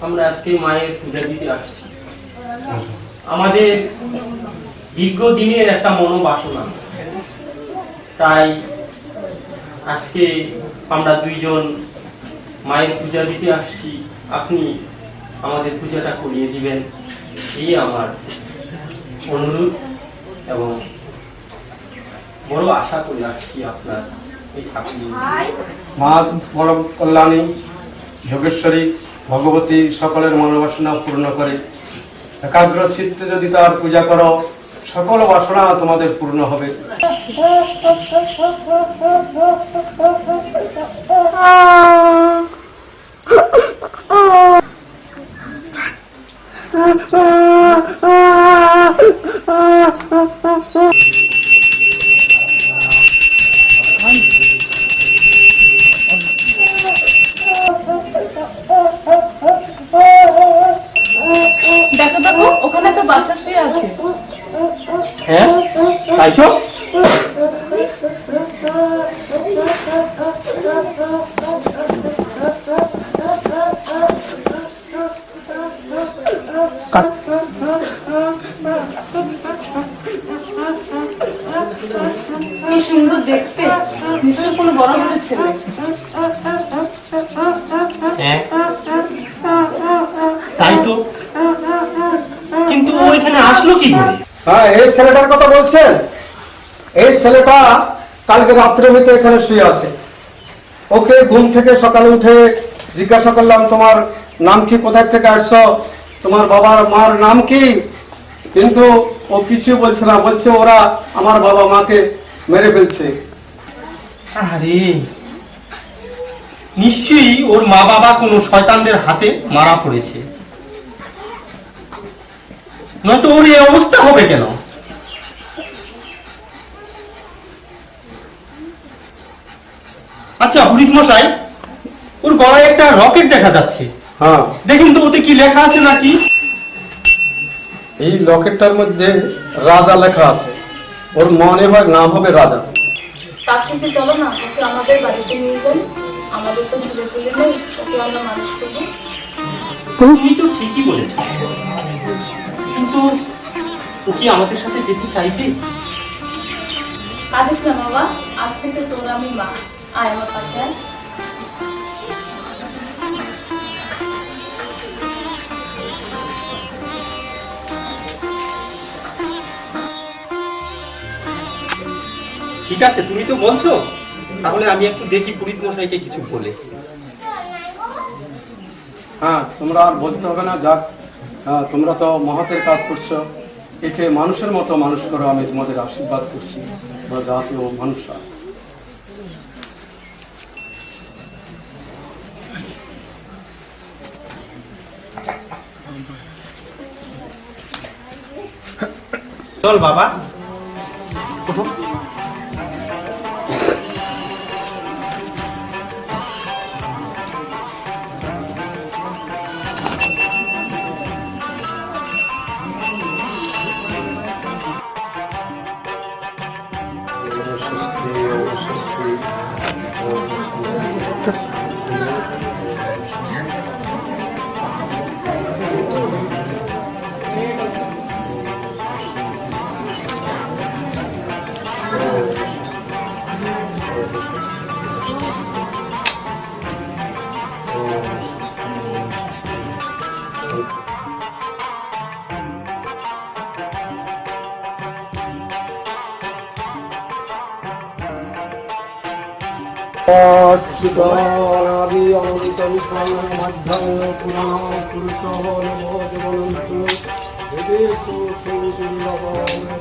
আমরা আজকে মায়ের পূজা দিতে আসছি। আমাদের দীর্ঘদিনের একটা মনোবাসনা, তাই আজকে আমরা দুইজন মায়ের পূজা দিতে আসছি। আপনি আমাদের পূজাটা করিয়ে দিবেন, এই আমার অনুরোধ এবং বড় আশা করে আসছি আপনার এই ঠাকুর। মা বড় কল্যাণী যোগেশ্বরী ভগবতী সকলের মনোবাসনা পূর্ণ করে। একাগ্র চিত্তে যদি তার পূজা করো, সকল বাসনা তোমাদের পূর্ণ হবে। দেখো দেখো, ওখানে তো বাচ্চা শুয়ে আছে। হ্যাঁ, তাই তো। কি সুন্দর দেখতে, নিশ্চয় কোনো বড় ঘরের ছেলে। হ্যাঁ, তাই তো, কিন্তু ও এখানে আসলো কি করে? হ্যাঁ, এই ছেলেটার কথা বলছেন? এই ছেলেটা কালকে রাত্রে হইতে এখানে শুয়ে আছে। ওকে ঘুম থেকে সকালে উঠে জিজ্ঞাসা করলাম, তোমার নাম কি, কোথায় থেকে আসছো, তোমার বাবার মার নাম কি? কিন্তু ও কিছু বলছে না, বলছে ওরা আমার বাবা মাকে মেরে ফেলছে। আরে, নিশ্চয়ই ওর মা বাবা কোনো শয়তানদের হাতে মারা পড়েছে, নয়তো ওর এই অবস্থা হবে কেন? আচ্ছা পুরোহিত মশাই, ওর গলায় একটা রকেট দেখা যাচ্ছে। হ্যাঁ, দেখুন তো ওতে কি লেখা আছে নাকি। এই লকেটটার মধ্যে রাজা লেখা আছে। ওর মনে হয় নাম হবে রাজা। তার থেকে চলো না, ওকে আমাদের বাড়িতে নিয়ে যাই। আমাদের তো ছেলে পেলে নেই, ওকে আমরা মানুষ করবো। তুমি তো ঠিকই বলেছ, কিন্তু ও কি আমাদের সাথে যেতে চাইবে? কাঁদিস না বাবা, আজ থেকে তোর আমি মা। আয় আমার কাছে আয়। ঠিক আছে, তুমি তো বলছো, তাহলে আমি একটু দেখি পুরোহিত মশাইকে কিছু বলে। হ্যাঁ, তোমরা আর বলতে হবে না, যাক। হ্যাঁ, তোমরা তো মহতের কাজ করছো। একে মানুষের মতো মানুষ করো, আমি তোমাদের আশীর্বাদ করছি। তোমরা জাতীয় মানুষরা। চল বাবা। অচ্যুতানাদি অনন্ত যন্ত্রং মধ্যং পুরাণ পুরুষো নমো দেবনন্তু বেদেষু সুদুর্লভম